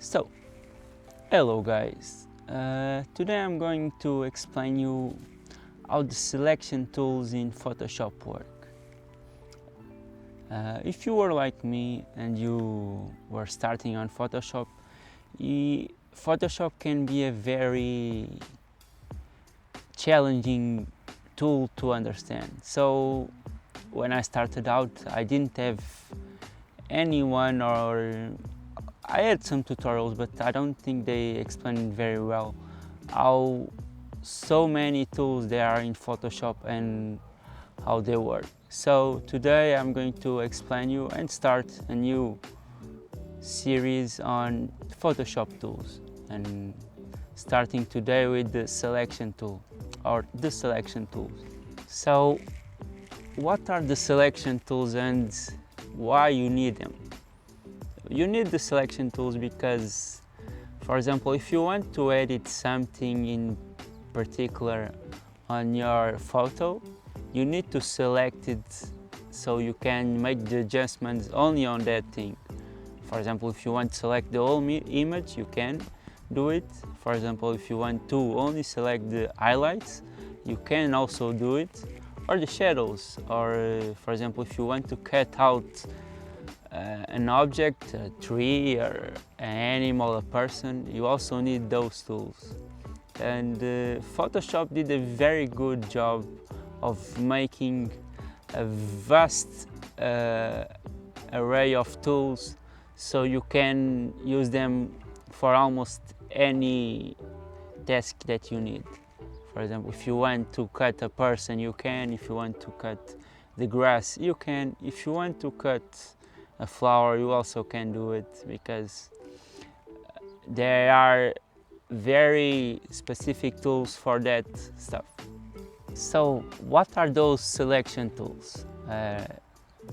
So, hello guys. Today I'm going to explain you how the selection tools in Photoshop work. If you were like me and you were starting on Photoshop, Photoshop can be a very challenging tool to understand. So when I started out, I didn't have anyone, or I had some tutorials, but I don't think they explain very well how so many tools there are in Photoshop and how they work. So today I'm going to explain you and start a new series on Photoshop tools, and starting today with the selection tool or the selection tools. So what are the selection tools and why you need them? You need the selection tools because, for example, if you want to edit something in particular on your photo, you need to select it so you can make the adjustments only on that thing. For example, if you want to select the whole image, you can do it. For example, if you want to only select the highlights, you can also do it. Or the shadows, or for example, if you want to cut out an object, a tree, or an animal, a person, you also need those tools. And Photoshop did a very good job of making a vast array of tools, so you can use them for almost any task that you need. For example, if you want to cut a person, you can. If you want to cut the grass, you can. If you want to cut a flower, you also can do it, because there are very specific tools for that stuff. So what are those selection tools?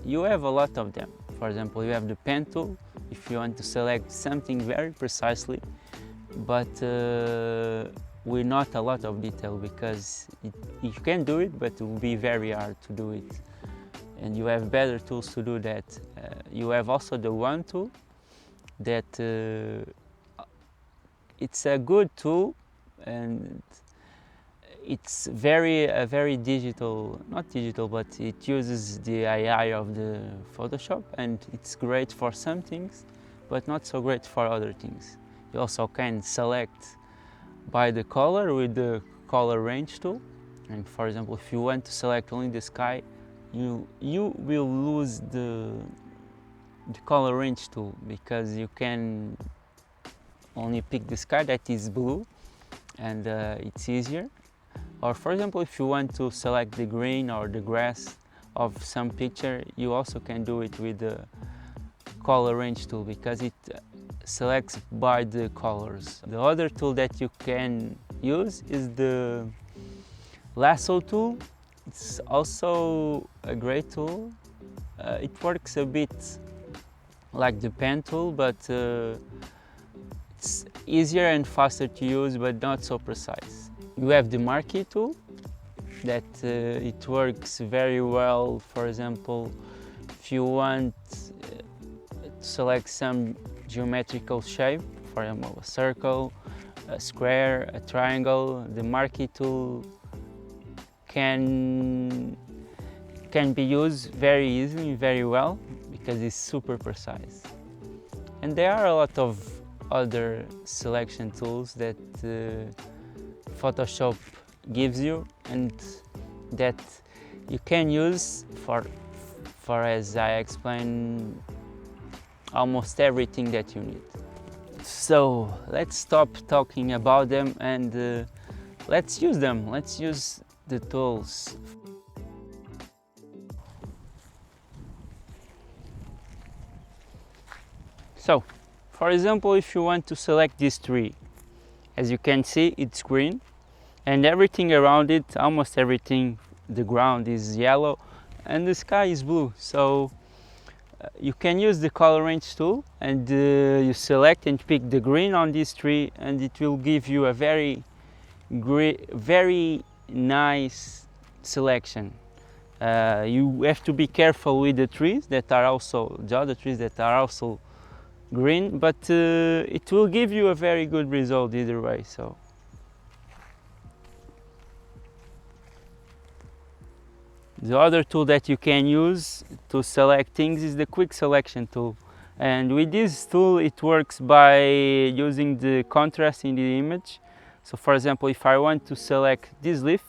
You have a lot of them. For example, you have the pen tool if you want to select something very precisely, but with not a lot of detail, because you can do it, but it will be very hard to do it. And you have better tools to do that. You have also the one tool that it's a good tool, and it's very digital, not digital, but it uses the AI of the Photoshop, and it's great for some things, but not so great for other things. You also can select by the color with the color range tool. And for example, if you want to select only the sky, you will lose the color range tool, because you can only pick the sky that is blue, and it's easier. Or for example, if you want to select the green or the grass of some picture, you also can do it with the color range tool, because it selects by the colors. The other tool that you can use is the lasso tool. It's also a great tool. It works a bit like the pen tool, but it's easier and faster to use, but not so precise. You have the marquee tool that it works very well. For example, if you want to select some geometrical shape, for example, a circle, a square, a triangle, the marquee tool can be used very easily, very well, because it's super precise. And there are a lot of other selection tools that Photoshop gives you, and that you can use for as I explained, almost everything that you need. So let's stop talking about them and let's use them. Let's use the tools. So, for example, if you want to select this tree, as you can see, it's green, and everything around it, almost everything, the ground is yellow and the sky is blue. So you can use the color range tool, and you select and pick the green on this tree, and it will give you a very nice selection. You have to be careful with the trees that are also, the other trees that are also green, but it will give you a very good result either way. So the other tool that you can use to select things is the quick selection tool. And with this tool it works by using the contrast in the image. So for example, if I want to select this leaf,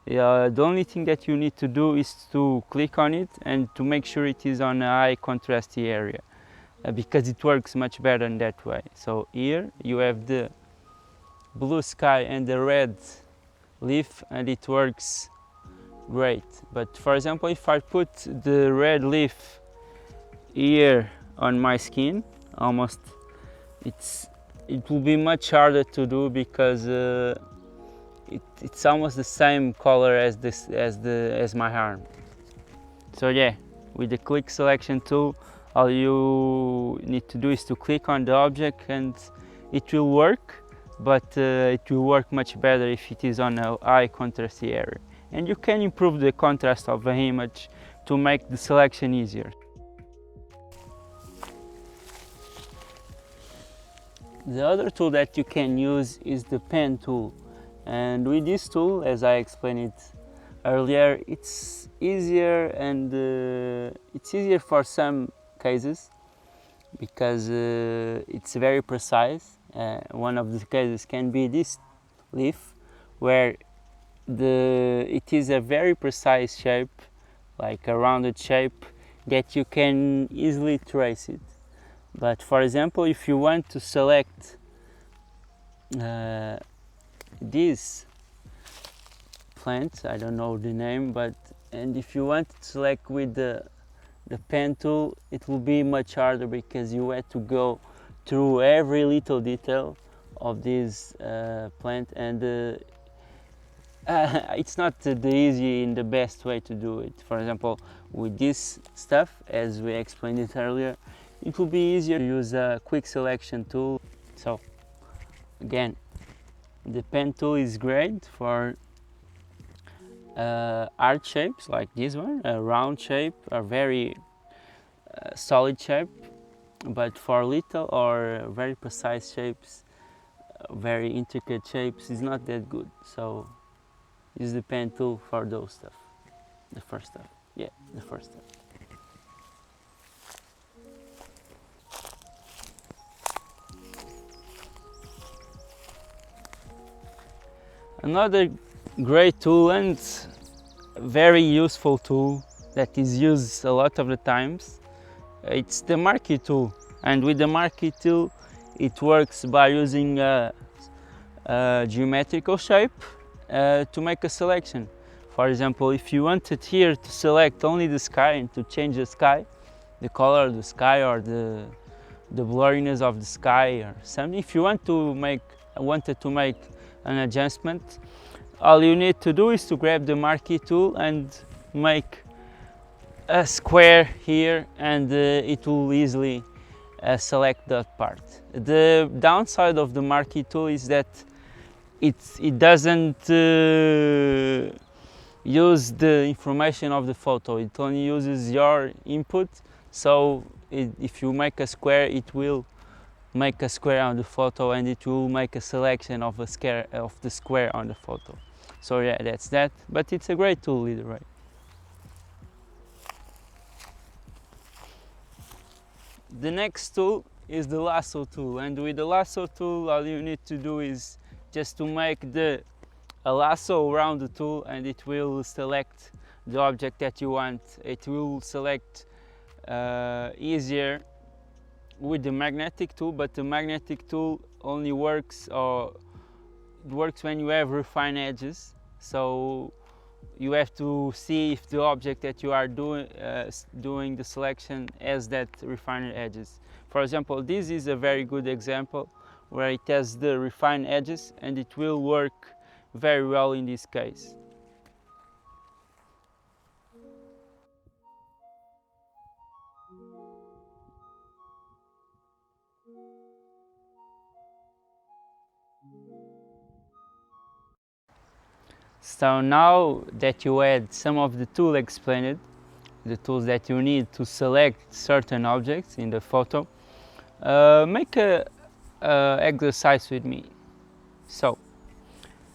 the only thing that you need to do is to click on it and to make sure it is on a high contrasty area, because it works much better in that way. So here you have the blue sky and the red leaf and it works great. But for example, if I put the red leaf here on my skin, almost it will be much harder to do, because it's almost the same color as my arm. So yeah, with the quick selection tool, all you need to do is to click on the object and it will work, but it will work much better if it is on a high contrast area. And you can improve the contrast of the image to make the selection easier. The other tool that you can use is the pen tool. And with this tool, as I explained it earlier, it's easier, and it's easier for some cases because it's very precise. One of the cases can be this leaf, where it is a very precise shape, like a rounded shape, that you can easily trace it. But for example, if you want to select this plant, I don't know the name, and if you want to select with the pen tool, it will be much harder, because you have to go through every little detail of this plant, and it's not the easy and the best way to do it. For example, with this stuff, as we explained it earlier, it will be easier to use a quick selection tool. So again, the pen tool is great for art shapes like this one, a round shape, a very solid shape. But for little or very precise shapes, very intricate shapes, is not that good. So use the pen tool for those stuff. The first stuff. Yeah, the first stuff. Another great tool and very useful tool that is used a lot of the times, it's the marquee tool. And with the marquee tool, it works by using a geometrical shape to make a selection. For example, if you wanted here to select only the sky and to change the sky, the color of the sky, or the blurriness of the sky or something, if you wanted to make an adjustment, all you need to do is to grab the marquee tool and make a square here, and it will easily select that part. The downside of the marquee tool is that it doesn't use the information of the photo. It only uses your input. So if you make a square, it will make a square on the photo, and it will make a selection of the square on the photo. So yeah, that's that. But it's a great tool either way. The next tool is the lasso tool, and with the lasso tool, all you need to do is just to make a lasso around the tool, and it will select the object that you want. It will select easier with the magnetic tool, but the magnetic tool only works when you have refined edges. So you have to see if the object that you are doing the selection has that refined edges. For example, this is a very good example where it has the refined edges, and it will work very well in this case. So now that you had some of the tools explained, the tools that you need to select certain objects in the photo, Make a exercise with me. So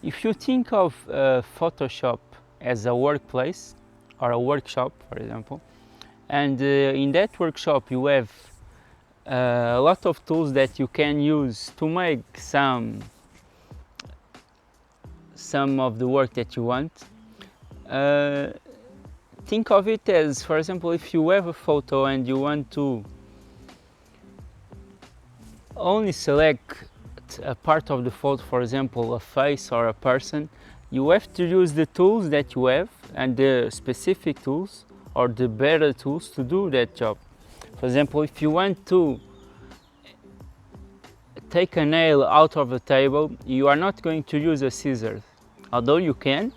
if you think of Photoshop as a workplace or a workshop, for example, and in that workshop you have a lot of tools that you can use to make some of the work that you want. Think of it as, for example, if you have a photo and you want to only select a part of the photo, for example, a face or a person, you have to use the tools that you have and the specific tools or the better tools to do that job. For example, if you want to take a nail out of a table, you are not going to use a scissors. Although you can,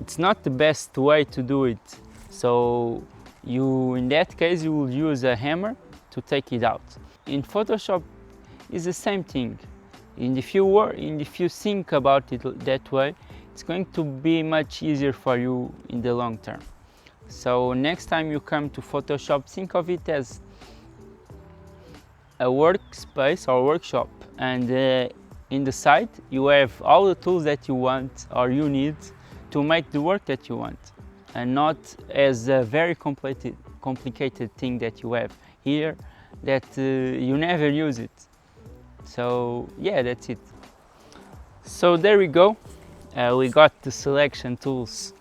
it's not the best way to do it. So in that case, you will use a hammer to take it out. In Photoshop, it's the same thing. And if you think about it that way, it's going to be much easier for you in the long term. So next time you come to Photoshop, think of it as a workspace or workshop, and in the side you have all the tools that you want or you need to make the work that you want, and not as a very complicated thing that you have here that you never use it. So yeah, that's it. So there we go. We got the selection tools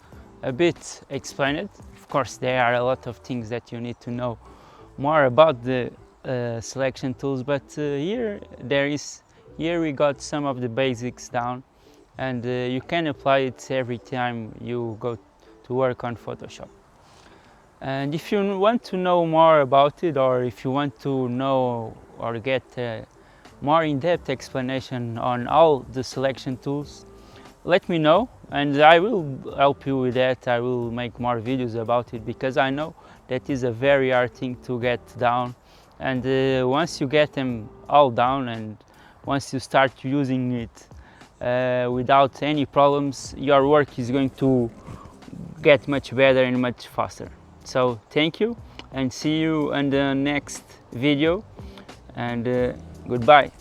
a bit explained. Of course, there are a lot of things that you need to know more about the selection tools, but here we got some of the basics down, and you can apply it every time you go to work on Photoshop. And if you want to know more about it, or if you want to know or get more in-depth explanation on all the selection tools, let me know and I will help you with that. I will make more videos about it, because I know that is a very hard thing to get down, and once you get them all down and once you start using it without any problems, your work is going to get much better and much faster. So thank you, and see you in the next video, and goodbye.